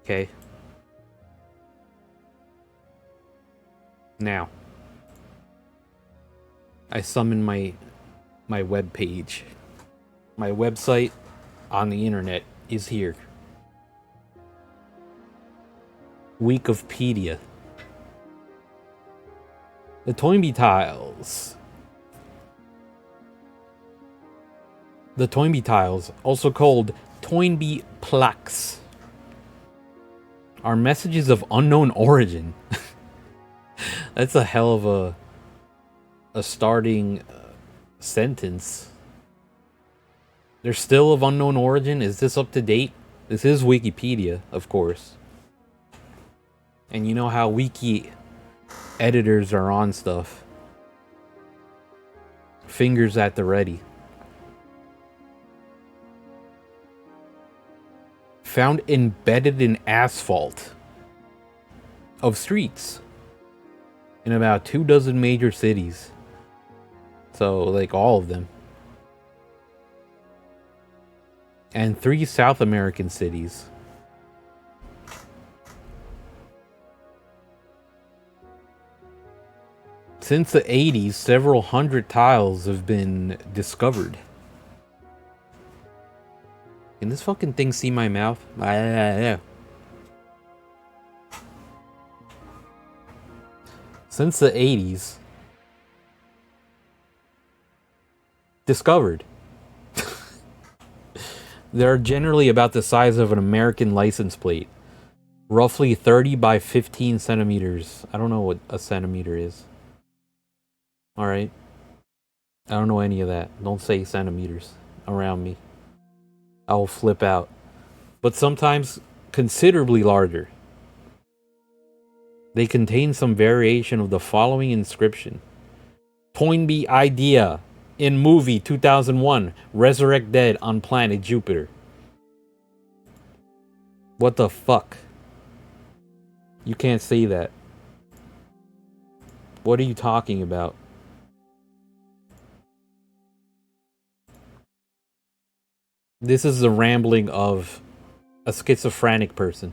Okay. Now, I summon my web page. My website on the internet is here. Week of Pedia. The Toynbee tiles. The Toynbee tiles, also called Toynbee plaques, are messages of unknown origin. That's a hell of a starting sentence. They're still of unknown origin? Is this up to date? This is Wikipedia, of course. And you know how wiki editors are on stuff. Fingers at the ready. Found embedded in asphalt of streets in about 24 major cities. So, like, all of them. And 3 South American cities. Since the 80s, several hundred tiles have been discovered. Can this fucking thing see my mouth? Since the 80s, discovered. They're generally about the size of an American license plate. Roughly 30 by 15 centimeters. I don't know what a centimeter is. Alright. I don't know any of that. Don't say centimeters around me. I will flip out. But sometimes considerably larger. They contain some variation of the following inscription. Toynbee idea. In movie 2001, Resurrect Dead on planet Jupiter. What the fuck? You can't say that. What are you talking about? This is the rambling of a schizophrenic person.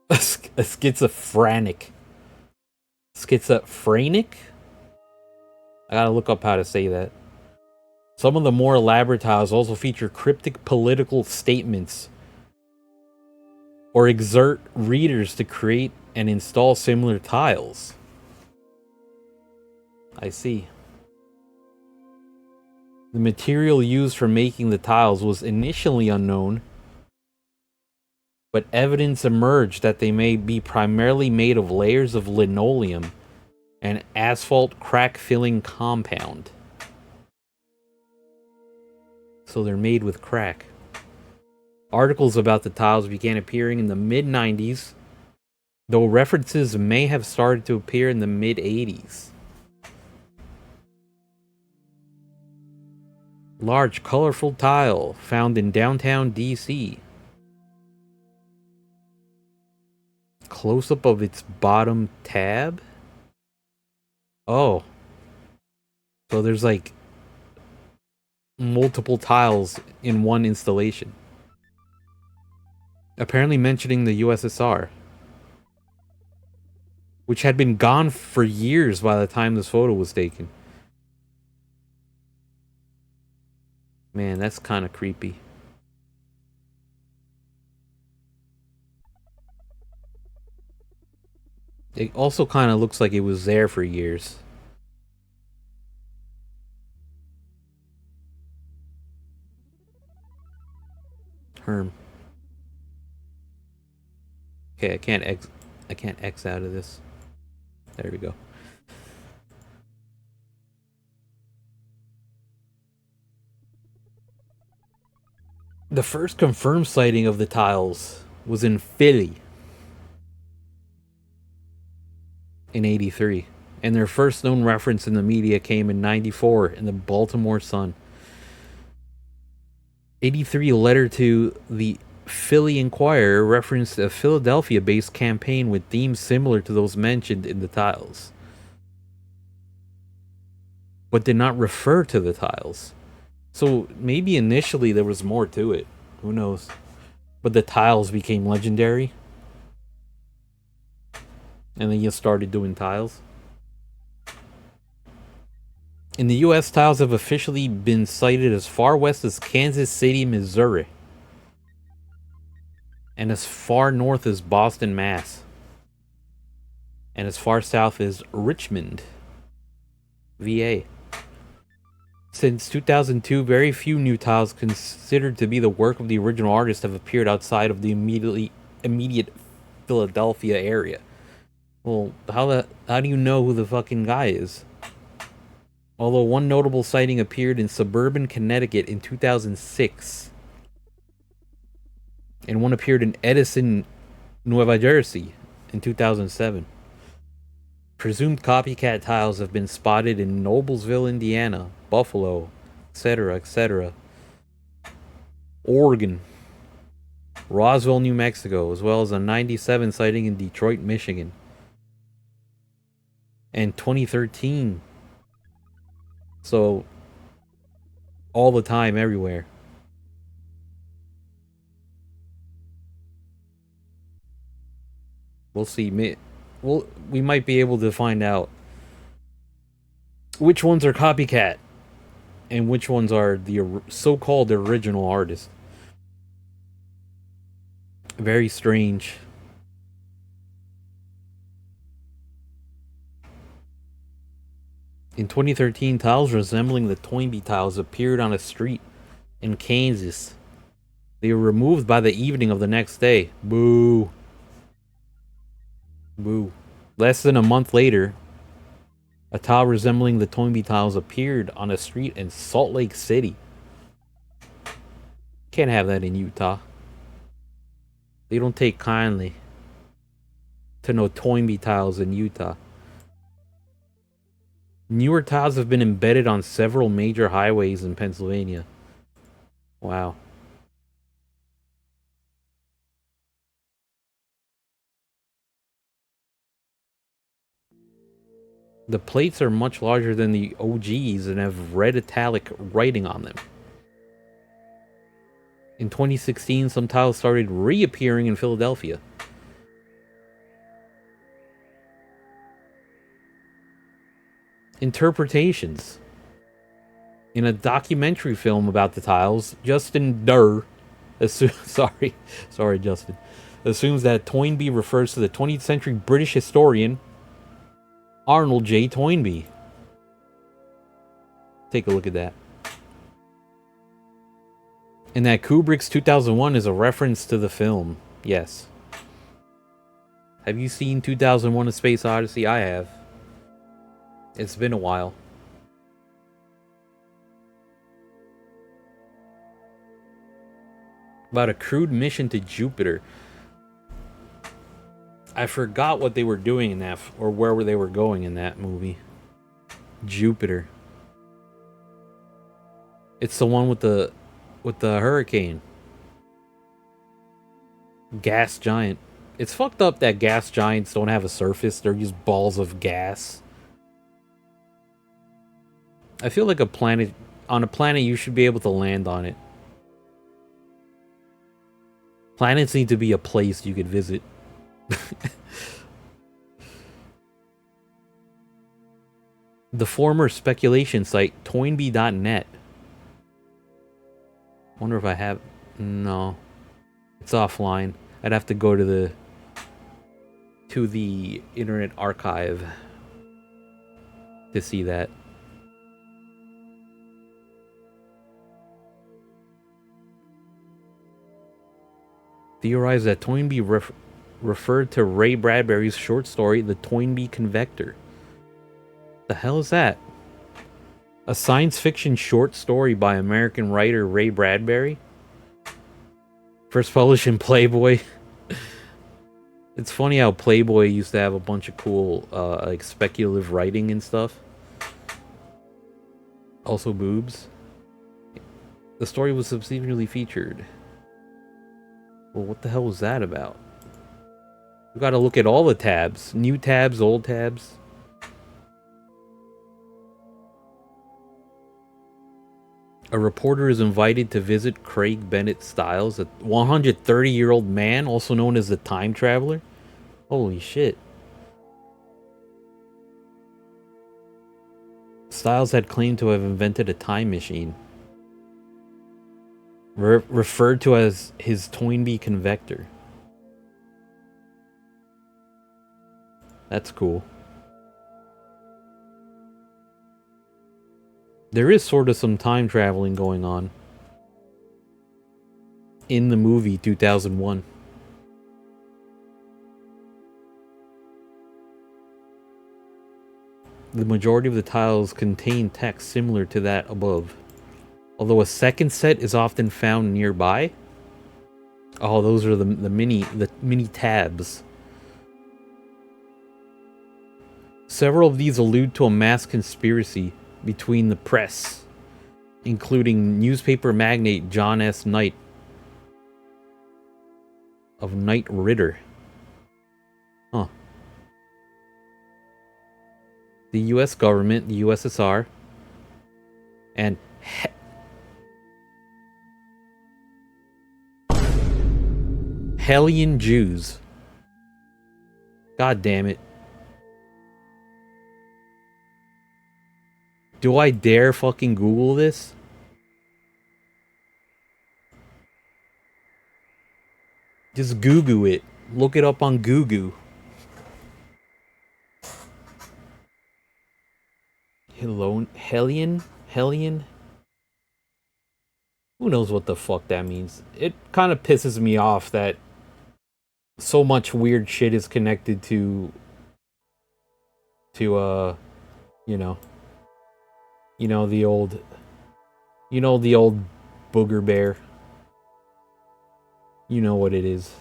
A schizophrenic. Schizophrenic? I gotta look up how to say that. Some of the more elaborate tiles also feature cryptic political statements or exert readers to create and install similar tiles. I see. The material used for making the tiles was initially unknown, but evidence emerged that they may be primarily made of layers of linoleum and asphalt crack-filling compound. So they're made with crack. Articles about the tiles began appearing in the mid-90s, though references may have started to appear in the mid-80s. Large, colorful tile found in downtown DC. Close-up of its bottom tab? Oh. So there's like multiple tiles in one installation. Apparently mentioning the USSR, which had been gone for years by the time this photo was taken. Man, that's kind of creepy. It also kind of looks like it was there for years. Herm. Okay, I can't X out of this. There we go. The first confirmed sighting of the tiles was in Philly in '83, and their first known reference in the media came in '94 in the Baltimore Sun. '83 letter to the Philly Inquirer referenced a Philadelphia-based campaign with themes similar to those mentioned in the tiles, but did not refer to the tiles. So maybe initially there was more to it. Who knows? But the tiles became legendary. And then you started doing tiles. In the US, tiles have officially been sighted as far west as Kansas City, Missouri. And as far north as Boston, Mass. And as far south as Richmond, VA. Since 2002, very few new tiles considered to be the work of the original artist have appeared outside of the immediate Philadelphia area. Well, how do you know who the fucking guy is? Although one notable sighting appeared in suburban Connecticut in 2006. And one appeared in Edison, Nueva Jersey in 2007. Presumed copycat tiles have been spotted in Noblesville, Indiana, Buffalo, etc., etc. Oregon, Roswell, New Mexico, as well as a 97 sighting in Detroit, Michigan. And 2013. So, all the time, everywhere. We'll see. We might be able to find out which ones are copycat and which ones are the so-called original artist. Very strange. In 2013, tiles resembling the Toynbee tiles appeared on a street in Kansas. They were removed by the evening of the next day. Boo. Boo. Less than a month later, a tile resembling the Toynbee tiles appeared on a street in Salt Lake City. Can't have that in Utah. They don't take kindly to no Toynbee tiles in Utah. Newer tiles have been embedded on several major highways in Pennsylvania. Wow. The plates are much larger than the OGs and have red italic writing on them. In 2016, some tiles started reappearing in Philadelphia. Interpretations. In a documentary film about the tiles, Justin Durr, sorry Justin, assumes that Toynbee refers to the 20th century British historian Arnold J. Toynbee. Take a look at that. And that Kubrick's 2001 is a reference to the film. Yes. Have you seen 2001: A Space Odyssey? I have. It's been a while. About a crewed mission to Jupiter. I forgot what they were doing in that, or where they were going in that movie. Jupiter. It's the one with the hurricane. Gas giant. It's fucked up that gas giants don't have a surface. They're just balls of gas. I feel like on a planet you should be able to land on it. Planets need to be a place you could visit. The former speculation site Toynbee.net. Wonder if I have... No. It's offline. I'd have to go to the Internet Archive to see that. Theorized that Toynbee referred to Ray Bradbury's short story, The Toynbee Convector. The hell is that? A science fiction short story by American writer Ray Bradbury? First published in Playboy. It's funny how Playboy used to have a bunch of cool, like, speculative writing and stuff. Also boobs. The story was subsequently featured. Well, what the hell was that about? We gotta look at all the tabs. New tabs, old tabs. A reporter is invited to visit Craig Bennett Stiles, a 130-year-old man, also known as the Time Traveler. Holy shit. Styles had claimed to have invented a time machine, referred to as his Toynbee convector. That's cool. There is sort of some time traveling going on in the movie 2001. The majority of the tiles contain text similar to that above, although a second set is often found nearby. Oh, those are the mini tabs. Several of these allude to a mass conspiracy between the press, including newspaper magnate John S. Knight of Knight Ridder. Huh. The US government, the USSR, and Hellion Jews. God damn it. Do I dare fucking Google this? Just Google it. Look it up on Google. Hellion? Hellion? Who knows what the fuck that means? It kind of pisses me off that so much weird shit is connected to you know the old booger bear. You know what it is.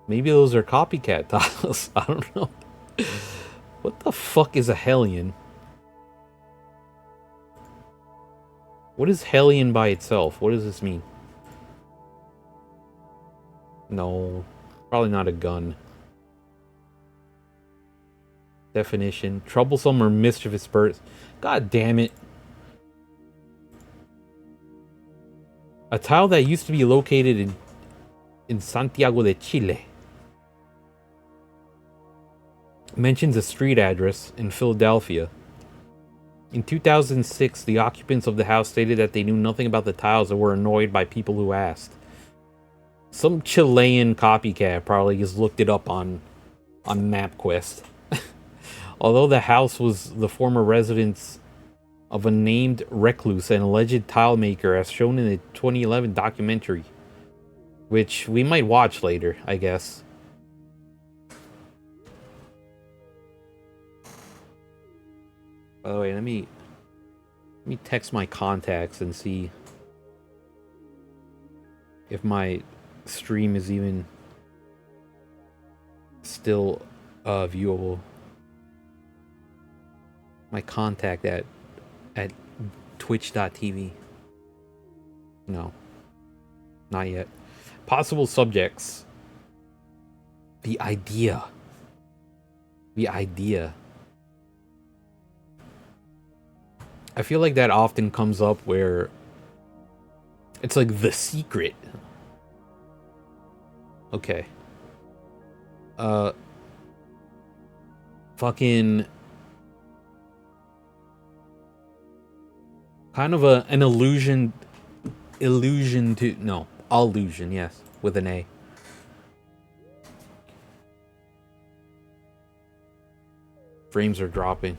Maybe those are copycat tiles. I don't know. What the fuck is a Hellion? What is Hellion by itself? What does this mean? No. Probably not a gun. Definition. Troublesome or mischievous birds. God damn it. A tile that used to be located in Santiago de Chile. Mentions a street address in Philadelphia. In 2006, the occupants of the house stated that they knew nothing about the tiles and were annoyed by people who asked. Some Chilean copycat probably just looked it up on MapQuest. Although the house was the former residence of a named recluse and alleged tile maker, as shown in a 2011 documentary, which we might watch later, I guess. By the way, let me text my contacts and see if my stream is even still viewable. My contact at twitch.tv. No. Not yet. Possible subjects. The idea. The idea. I feel like that often comes up where it's like the secret. Okay. Fucking kind of an allusion to, no, allusion, yes, with an A. Frames are dropping.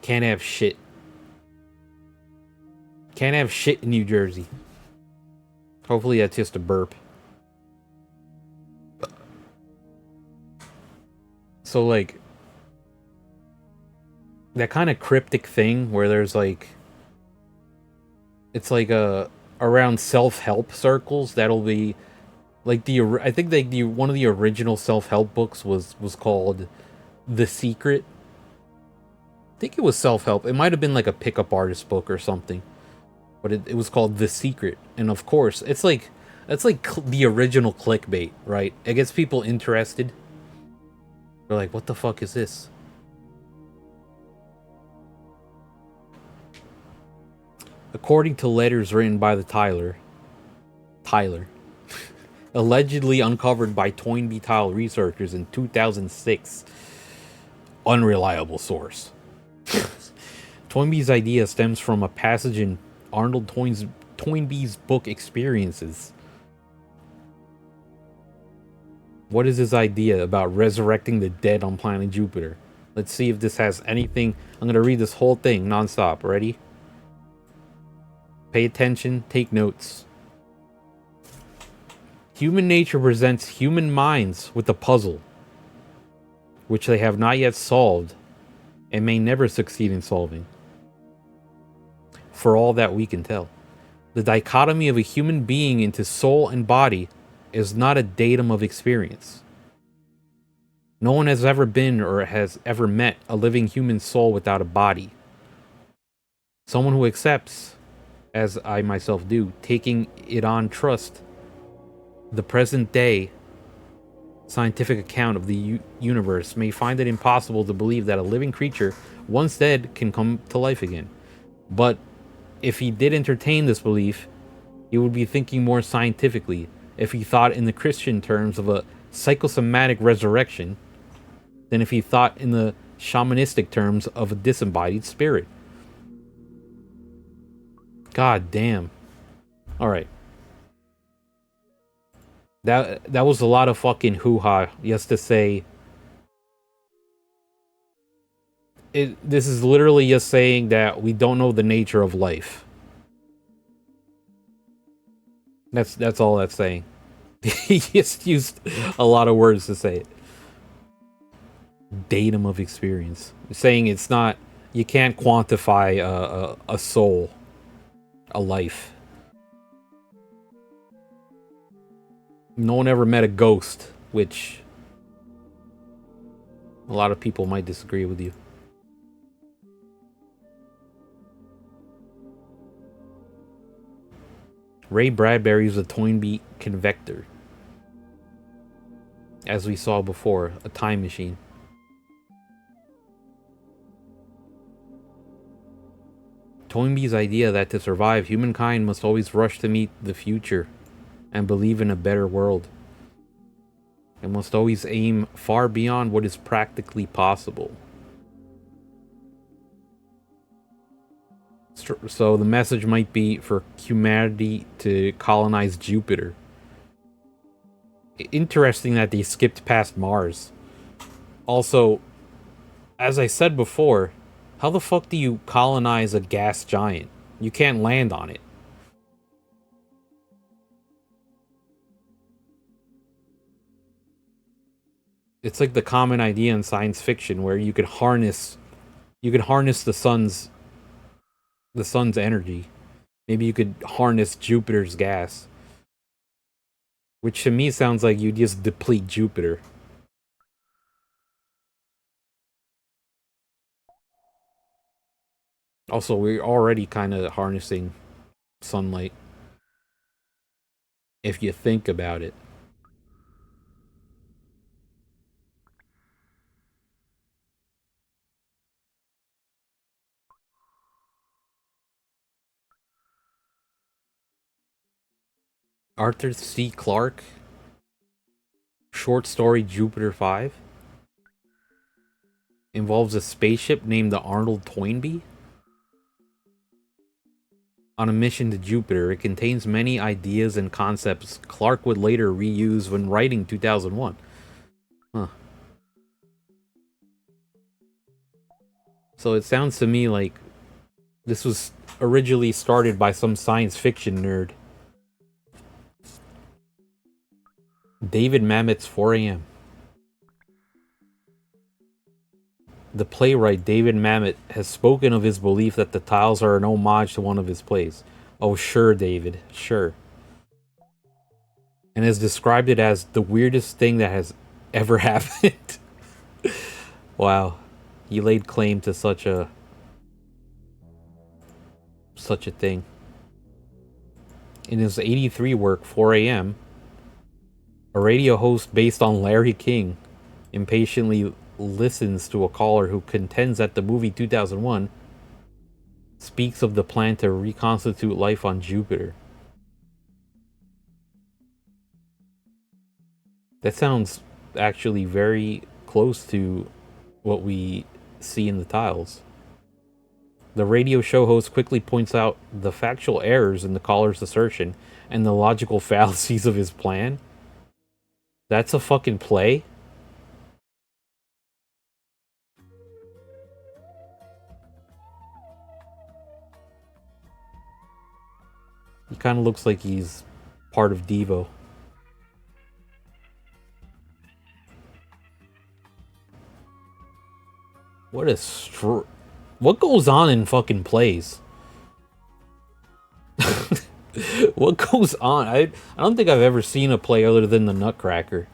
Can't have shit. Can't have shit in New Jersey. Hopefully that's just a burp. So, like, that kind of cryptic thing where there's, like, it's like around self-help circles, that'll be, like, I think one of the original self-help books was called The Secret. I think it was self-help. It might have been, like, a pickup artist book or something. But it was called The Secret. And, of course, it's like the original clickbait, right? It gets people interested. They're like, what the fuck is this? According to letters written by the tiler, Tyler. Allegedly uncovered by Toynbee tile researchers in 2006. Unreliable source. Toynbee's idea stems from a passage in Toynbee's book Experiences. What is his idea about resurrecting the dead on planet Jupiter? Let's see if this has anything. I'm going to read this whole thing nonstop. Ready? Pay attention. Take notes. Human nature presents human minds with a puzzle, which they have not yet solved and may never succeed in solving. For all that we can tell, the dichotomy of a human being into soul and body is not a datum of experience. No one has ever been or has ever met a living human soul without a body. Someone who accepts, as I myself do, taking it on trust, the present day scientific account of the universe may find it impossible to believe that a living creature, once dead, can come to life again. But if he did entertain this belief, he would be thinking more scientifically if he thought in the Christian terms of a psychosomatic resurrection than if he thought in the shamanistic terms of a disembodied spirit. God damn. Alright. That was a lot of fucking hoo-ha just to say. This is literally just saying that we don't know the nature of life. That's all that's saying. He just used a lot of words to say it. Datum of experience. Saying it's not, you can't quantify a soul, a life. No one ever met a ghost, which a lot of people might disagree with you. Ray Bradbury is a Toynbee convector. As we saw before, a time machine. Toynbee's idea that to survive, humankind must always rush to meet the future and believe in a better world. It must always aim far beyond what is practically possible. So the message might be for humanity to colonize Jupiter. Interesting that they skipped past Mars. Also, as I said before, how the fuck do you colonize a gas giant? You can't land on it. It's like the common idea in science fiction where you could harness the sun's energy. Maybe you could harness Jupiter's gas. Which to me sounds like you just deplete Jupiter. Also, we're already kind of harnessing sunlight. If you think about it. Arthur C. Clarke. Short story Jupiter 5. Involves a spaceship named the Arnold Toynbee. On a mission to Jupiter, it contains many ideas and concepts Clarke would later reuse when writing 2001. Huh. So it sounds to me like this was originally started by some science fiction nerd. David Mamet's 4 a.m. The playwright David Mamet has spoken of his belief that the tiles are an homage to one of his plays. Oh, sure, David, sure. And has described it as the weirdest thing that has ever happened. Wow. He laid claim to such a thing. In his 83 work, 4 a.m., a radio host based on Larry King impatiently listens to a caller who contends that the movie 2001 speaks of the plan to reconstitute life on Jupiter. That sounds actually very close to what we see in the tiles. The radio show host quickly points out the factual errors in the caller's assertion and the logical fallacies of his plan. That's a fucking play? He kind of looks like he's part of Devo. What a what goes on in fucking plays? What goes on? I don't think I've ever seen a play other than the Nutcracker.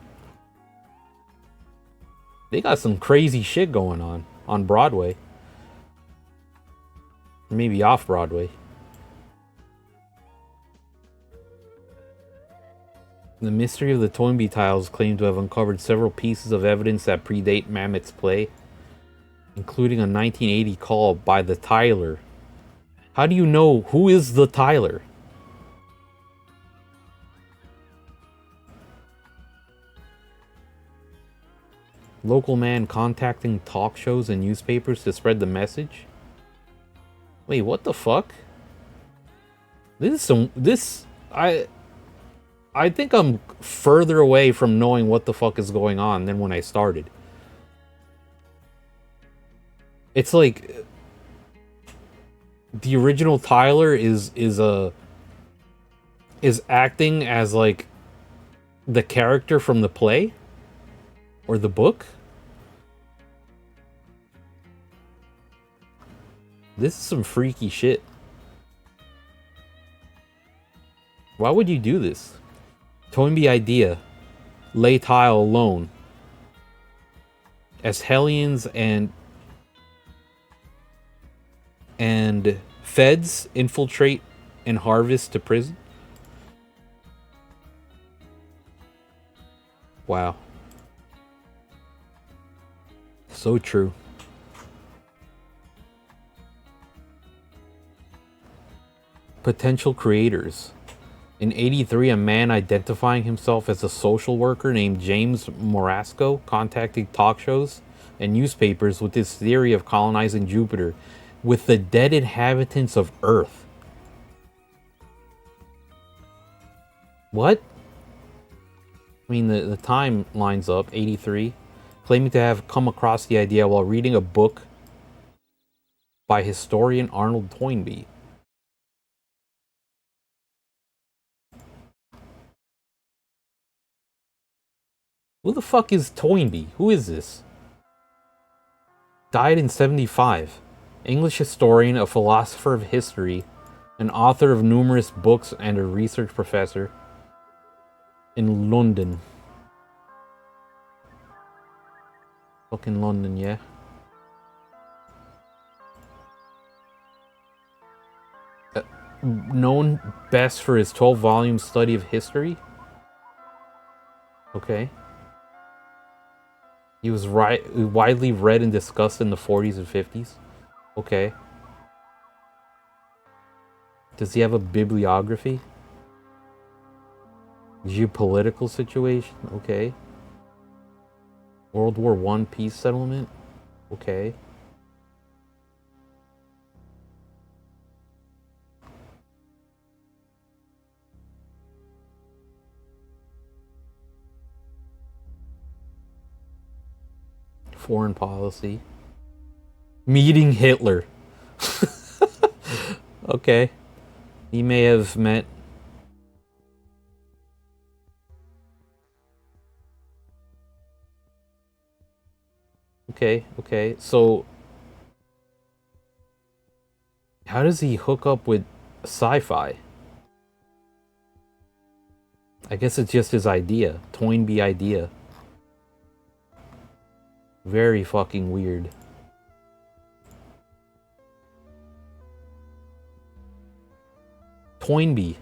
They got some crazy shit going on Broadway. Maybe off Broadway. The mystery of the Toynbee tiles claimed to have uncovered several pieces of evidence that predate Mamet's play, including a 1980 call by the Tyler. How do you know who is the Tyler? Local man contacting talk shows and newspapers to spread the message? Wait, what the fuck? I think I'm further away from knowing what the fuck is going on than when I started. It's like the original Tyler is acting as like the character from the play or the book. This is some freaky shit. Why would you do this? Toynbee idea. Lay tile alone. As Hellions and feds infiltrate and harvest to prison. Wow. So true. Potential creators. In '83, a man identifying himself as a social worker named James Morasco contacted talk shows and newspapers with his theory of colonizing Jupiter with the dead inhabitants of Earth. What? I mean, the time lines up, 83, claiming to have come across the idea while reading a book by historian Arnold Toynbee. Who the fuck is Toynbee? Who is this? Died in 75. English historian, a philosopher of history, an author of numerous books, and a research professor in London. Fucking London, yeah. Known best for his 12-volume study of history? Okay. He was widely read and discussed in the 40s and 50s. Okay. Does he have a bibliography? Geopolitical situation? Okay. World War I peace settlement? Okay. Foreign policy. Meeting Hitler. Okay. He may have met... Okay. So... how does he hook up with sci-fi? I guess it's just his idea. Toynbee idea. Very fucking weird. Toynbee.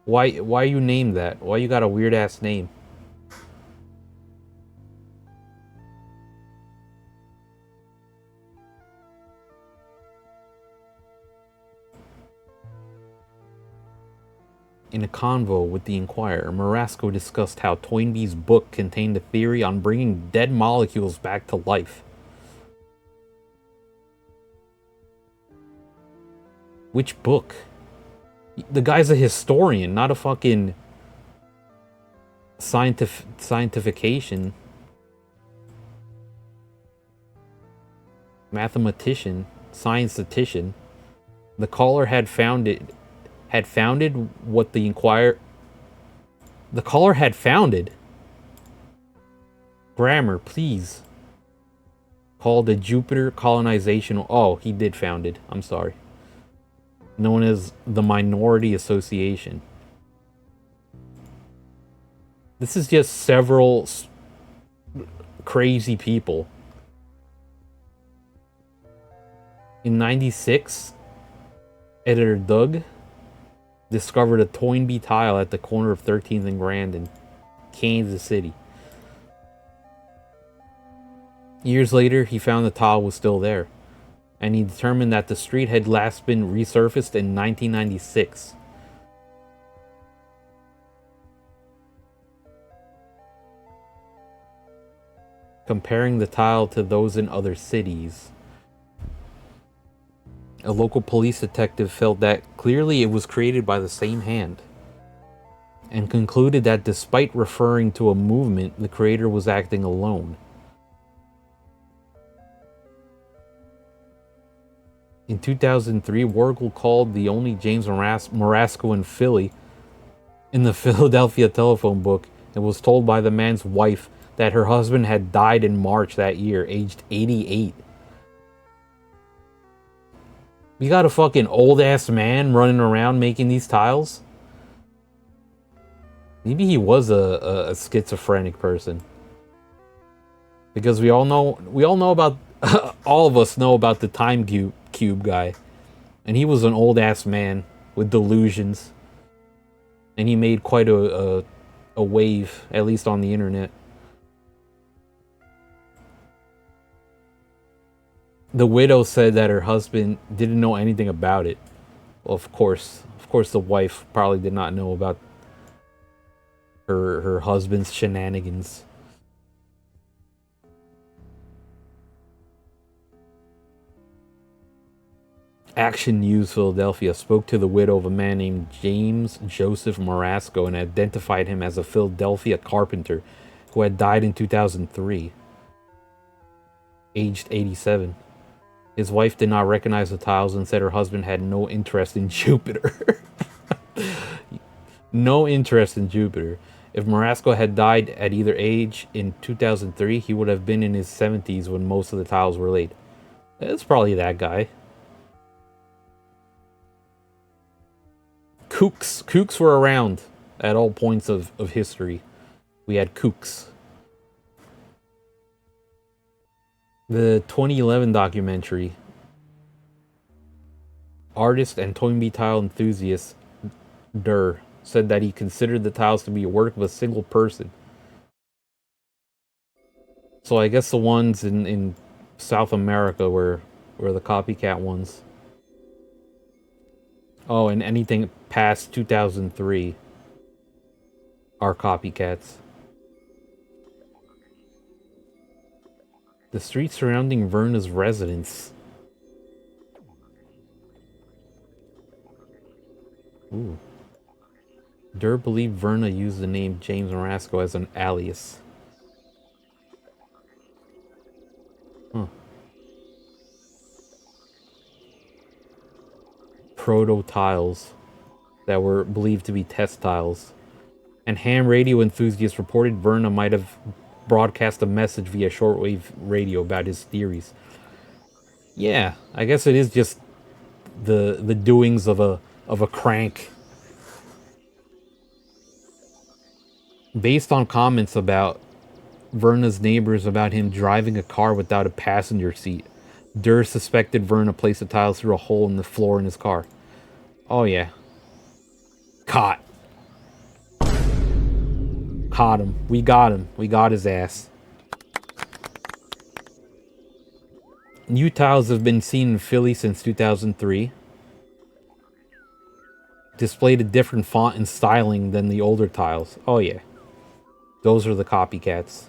Why you named that? Why you got a weird ass name? In a convo with the Inquirer, Marasco discussed how Toynbee's book contained a theory on bringing dead molecules back to life. Which book? The guy's a historian, not a fucking scientification. Mathematician, science-statician. The caller had founded what the Inquirer... The caller had founded... Grammar, please. Called the Jupiter Colonization... Oh, he did found it. I'm sorry. Known as the Minority Association. This is just several crazy people. In '96, editor Doug discovered a Toynbee tile at the corner of 13th and Grand in Kansas City. Years later, he found the tile was still there, and he determined that the street had last been resurfaced in 1996. Comparing the tile to those in other cities, a local police detective felt that clearly it was created by the same hand, and concluded that despite referring to a movement, the creator was acting alone. In 2003, Wargle called the only James Marasco in Philly in the Philadelphia telephone book and was told by the man's wife that her husband had died in March that year, aged 88. You got a fucking old-ass man running around making these tiles? Maybe he was a schizophrenic person. Because we all know about... all of us know about the time cube guy. And he was an old-ass man with delusions. And he made quite a wave, at least on the internet. The widow said that her husband didn't know anything about it. Well, of course the wife probably did not know about her husband's shenanigans. Action News Philadelphia spoke to the widow of a man named James Joseph Marasco and identified him as a Philadelphia carpenter who had died in 2003, aged 87. His wife did not recognize the tiles and said her husband had no interest in Jupiter. No interest in Jupiter. If Marasco had died at either age in 2003, he would have been in his 70s when most of the tiles were laid. It's probably that guy. Kooks were around at all points of history. We had kooks. The 2011 documentary, artist and Toynbee tile enthusiast Durr said that he considered the tiles to be a work of a single person. So I guess the ones in South America were the copycat ones. Oh, and anything past 2003 are copycats. The street surrounding Verna's residence. Ooh. Durr believed Verna used the name James Marasco as an alias. Huh. Proto-tiles that were believed to be test tiles. And ham radio enthusiasts reported Verna might have broadcast a message via shortwave radio about his theories. Yeah, I guess it is just the doings of a crank. Based on comments about Verna's neighbors about him driving a car without a passenger seat, Durr suspected Verna placed the tiles through a hole in the floor in his car. Oh yeah. Caught him. We got him. We got his ass. New tiles have been seen in Philly since 2003. displayed a different font and styling than the older tiles. Oh yeah. Those are the copycats.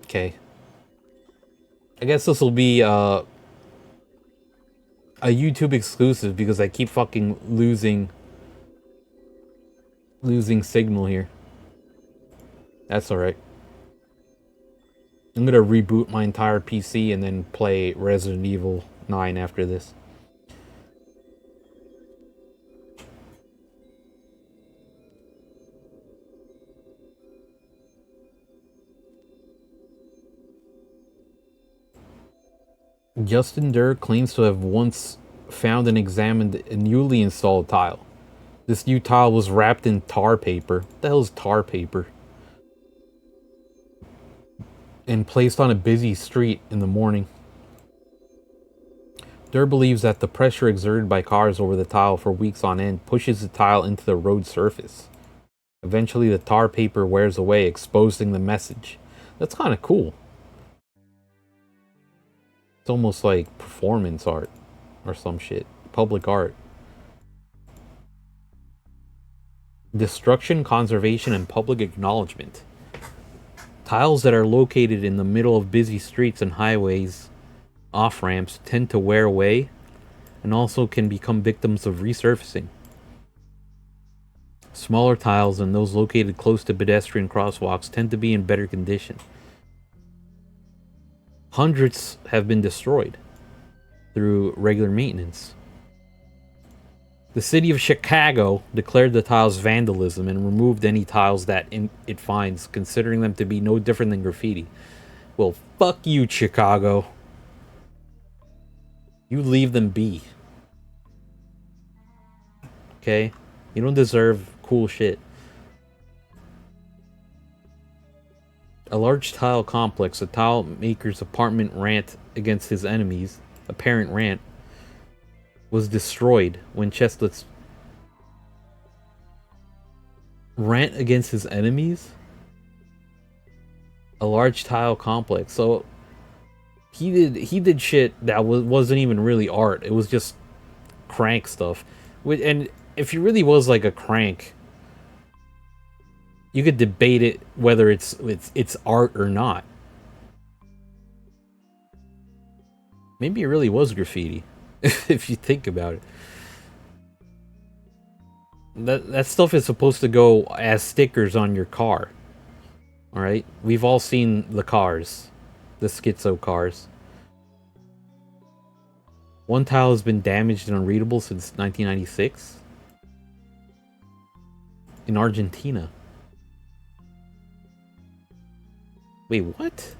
Okay. I guess this will be a YouTube exclusive because I keep fucking losing signal here. That's alright. I'm gonna reboot my entire PC and then play Resident Evil 9 after this. Justin Durr claims to have once found and examined a newly installed tile. This new tile was wrapped in tar paper. What the hell is tar paper? And placed on a busy street in the morning. Durr believes that the pressure exerted by cars over the tile for weeks on end pushes the tile into the road surface. Eventually, the tar paper wears away, exposing the message. That's kind of cool. It's almost like performance art or some shit. Public art. Destruction, conservation, and public acknowledgement. Tiles that are located in the middle of busy streets and highways, off-ramps, tend to wear away and also can become victims of resurfacing. Smaller tiles and those located close to pedestrian crosswalks tend to be in better condition. Hundreds have been destroyed through regular maintenance. The city of Chicago declared the tiles vandalism and removed any tiles that it finds, considering them to be no different than graffiti. Well, fuck you, Chicago. You leave them be. Okay? You don't deserve cool shit. A large tile complex, a tile maker's apartment rant against his enemies, apparent rant, was destroyed when Chestlet's rant against his enemies? A large tile complex. So he did shit that wasn't even really art. It was just crank stuff. And if he really was like a crank, you could debate it whether it's art or not. Maybe it really was graffiti, if you think about it. That stuff is supposed to go as stickers on your car. Alright? We've all seen the cars. The schizo cars. One tile has been damaged and unreadable since 1996. In Argentina. Wait, what?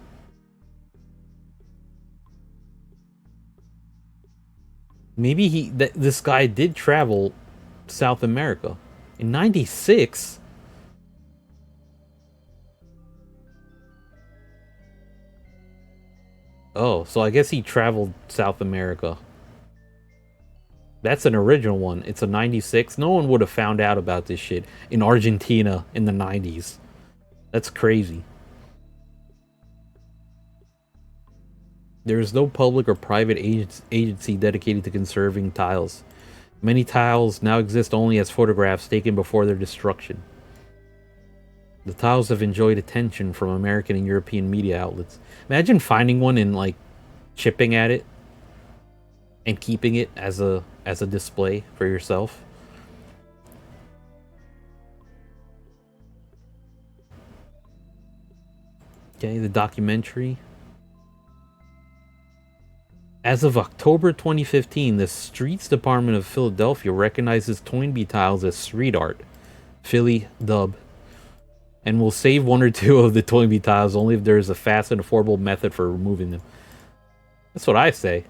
Maybe this guy did travel South America in 96. Oh, so I guess he traveled South America. That's an original one. It's a 96. No one would have found out about this shit in Argentina in the 90s. That's crazy. There is no public or private agency dedicated to conserving tiles. Many tiles now exist only as photographs taken before their destruction. The tiles have enjoyed attention from American and European media outlets. Imagine finding one and like chipping at it and keeping it as a display for yourself. Okay, the documentary. As of October 2015, the Streets Department of Philadelphia recognizes Toynbee tiles as street art, Philly dub, and will save one or two of the Toynbee tiles only if there is a fast and affordable method for removing them. That's what I say.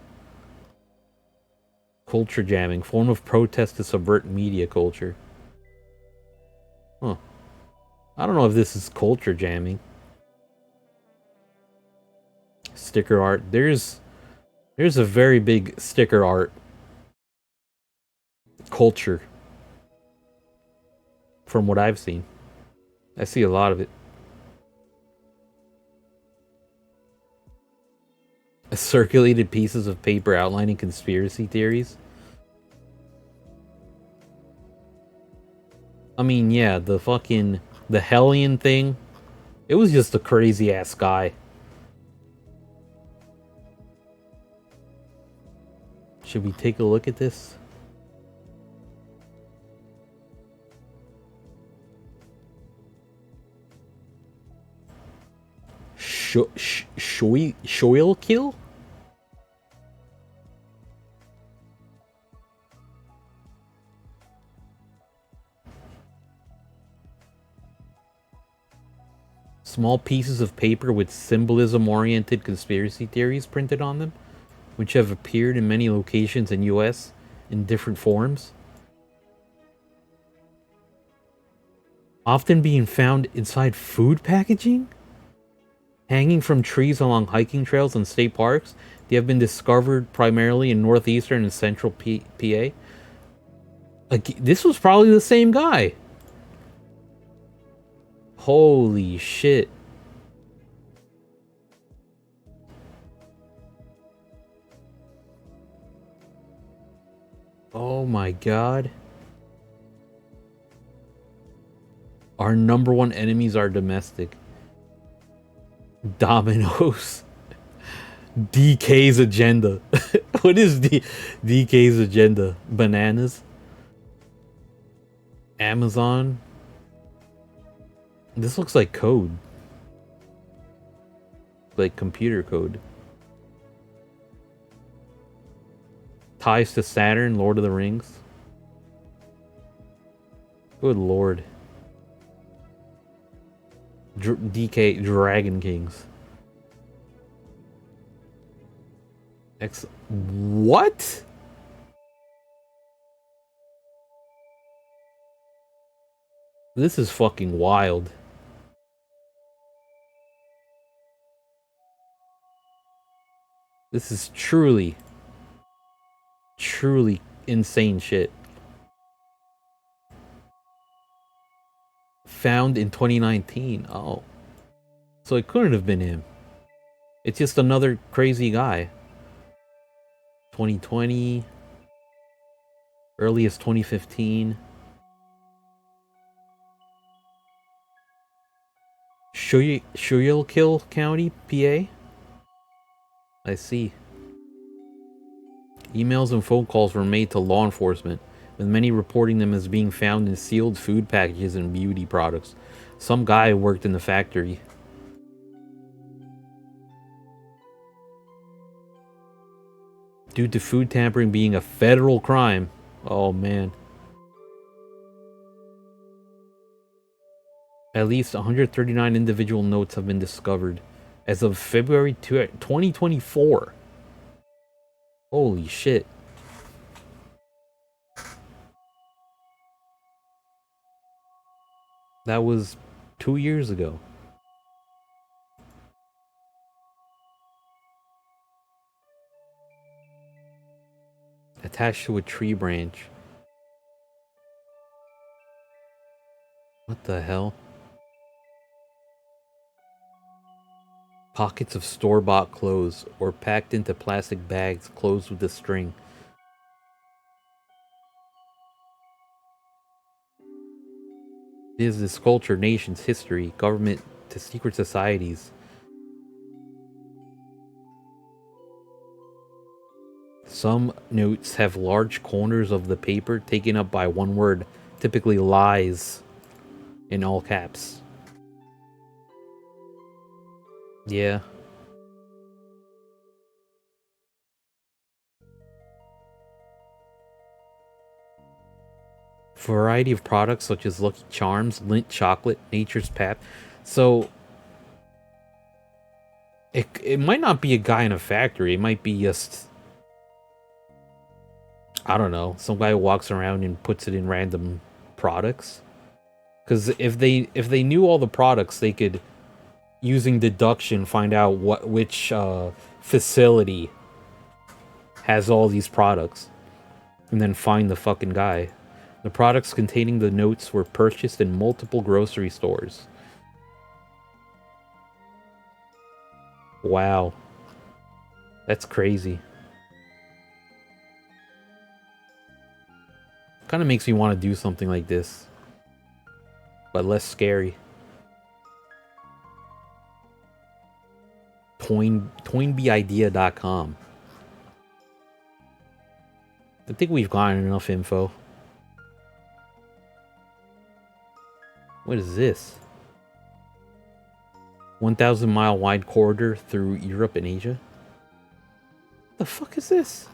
Culture jamming, form of protest to subvert media culture. Huh. I don't know if this is culture jamming. Sticker art. There's a very big sticker art culture from what I've seen. I see a lot of it. Circulated pieces of paper outlining conspiracy theories. I mean, yeah, the Hellion thing. It was just a crazy ass guy. Should we take a look at this? Shoil kill? Small pieces of paper with symbolism-oriented conspiracy theories printed on them, which have appeared in many locations in US in different forms. Often being found inside food packaging? Hanging from trees along hiking trails and state parks. They have been discovered primarily in northeastern and central PA. This was probably the same guy. Holy shit. Oh my god. Our number one enemies are domestic. Dominoes. DK's agenda. What is DK's agenda? Bananas? Amazon? This looks like code. Like computer code. Ties to Saturn, Lord of the Rings. Good lord. DK Dragon Kings. What? This is fucking wild. This is truly insane shit. Found in 2019. Oh. So it couldn't have been him. It's just another crazy guy. 2020. Earliest 2015. Schuylkill County, PA? I see. Emails and phone calls were made to law enforcement, with many reporting them as being found in sealed food packages and beauty products. Some guy worked in the factory. Due to food tampering being a federal crime. Oh man. At least 139 individual notes have been discovered as of February 2024. Holy shit. That was 2 years ago. Attached to a tree branch. What the hell? Pockets of store-bought clothes, or packed into plastic bags closed with a string. Is this culture, nation's history, government to secret societies. Some notes have large corners of the paper taken up by one word, typically lies, in all caps. Yeah. Variety of products such as Lucky Charms, Lindt chocolate, Nature's Pap. So it might not be a guy in a factory. It might be just, I don't know, some guy who walks around and puts it in random products. Because if they knew all the products, they could, using deduction, find out which facility has all these products, and then find the fucking guy. The products containing the notes were purchased in multiple grocery stores. Wow. That's crazy. Kind of makes me want to do something like this, but less scary. Toynbeeidea.com. I think we've gotten enough info. What is this? 1,000 mile wide corridor through Europe and Asia? What the fuck is this?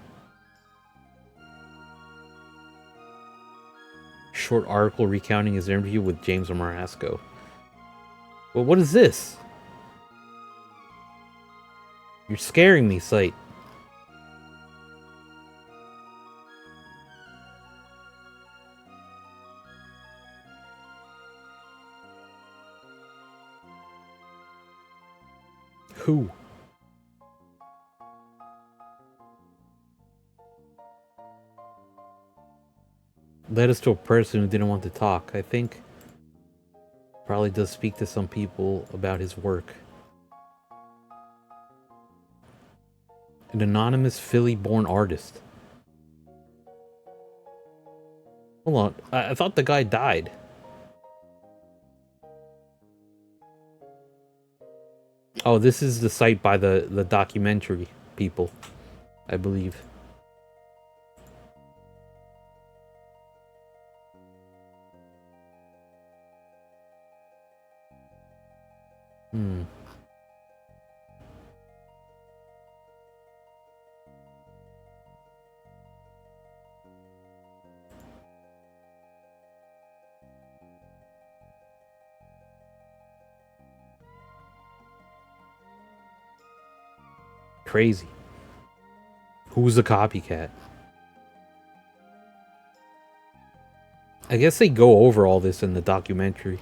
Short article recounting his interview with James Marasco. Well, what is this? You're scaring me, site. Who? Led us to a person who didn't want to talk. I think probably does speak to some people about his work. An anonymous Philly-born artist. Hold on, I thought the guy died. Oh, this is the site by the documentary people, I believe. Crazy. Who's a copycat? I guess they go over all this in the documentary.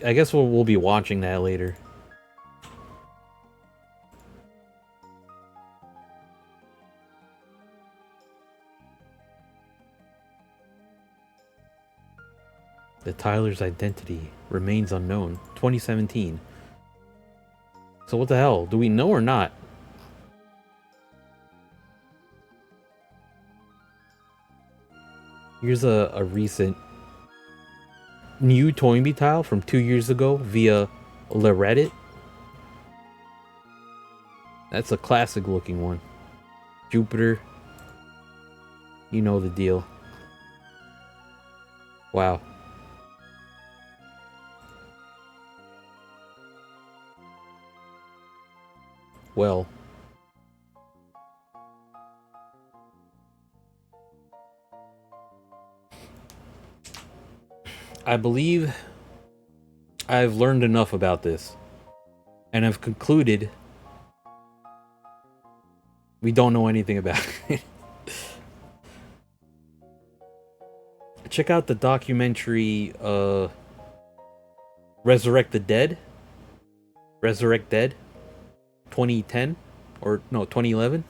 I guess we'll be watching that later. The Tyler's identity remains unknown. 2017. So what the hell? Do we know or not? Here's a recent new Toynbee tile from 2 years ago via Reddit. That's a classic looking one. Jupiter. You know the deal. Wow. Well. I believe I've learned enough about this. And I've concluded we don't know anything about it. Check out the documentary Resurrect the Dead. Resurrect Dead. 2010 or no 2011.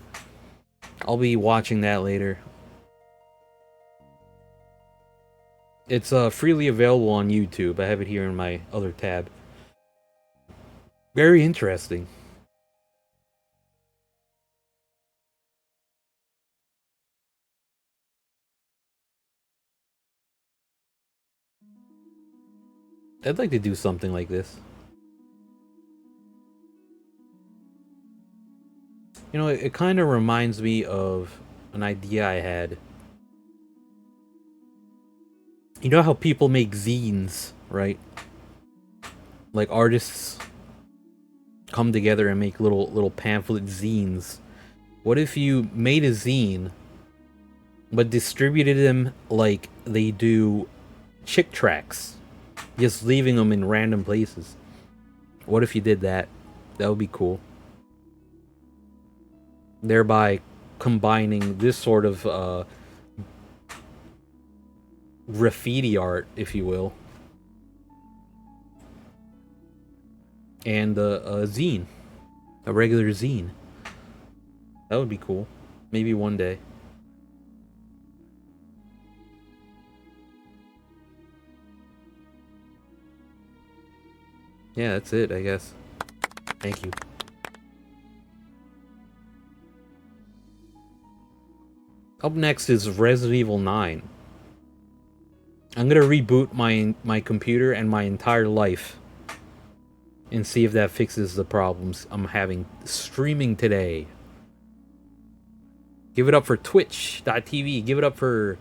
I'll be watching that later. It's freely available on YouTube. I have it here in my other tab. Very interesting. I'd like to do something like this. You know, it kind of reminds me of an idea I had. You know how people make zines, right? Like artists come together and make little pamphlet zines. What if you made a zine, but distributed them like they do chick tracts, just leaving them in random places? What if you did that? That would be cool. Thereby combining this sort of graffiti art, if you will, and a zine, a regular zine. That would be cool. Maybe one day. Yeah, that's it, I guess. Thank you. Up next is Resident Evil 9. I'm gonna reboot my computer and my entire life and see if that fixes the problems I'm having streaming today. Give it up for Twitch.tv. Give it up for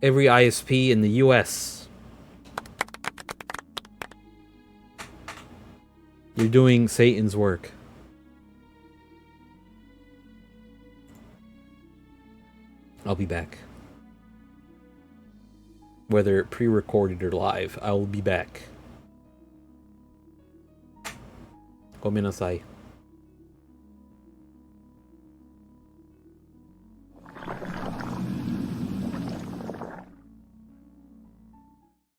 every ISP in the US. You're doing Satan's work. I'll be back. Whether pre-recorded or live, I will be back. Gomenasai.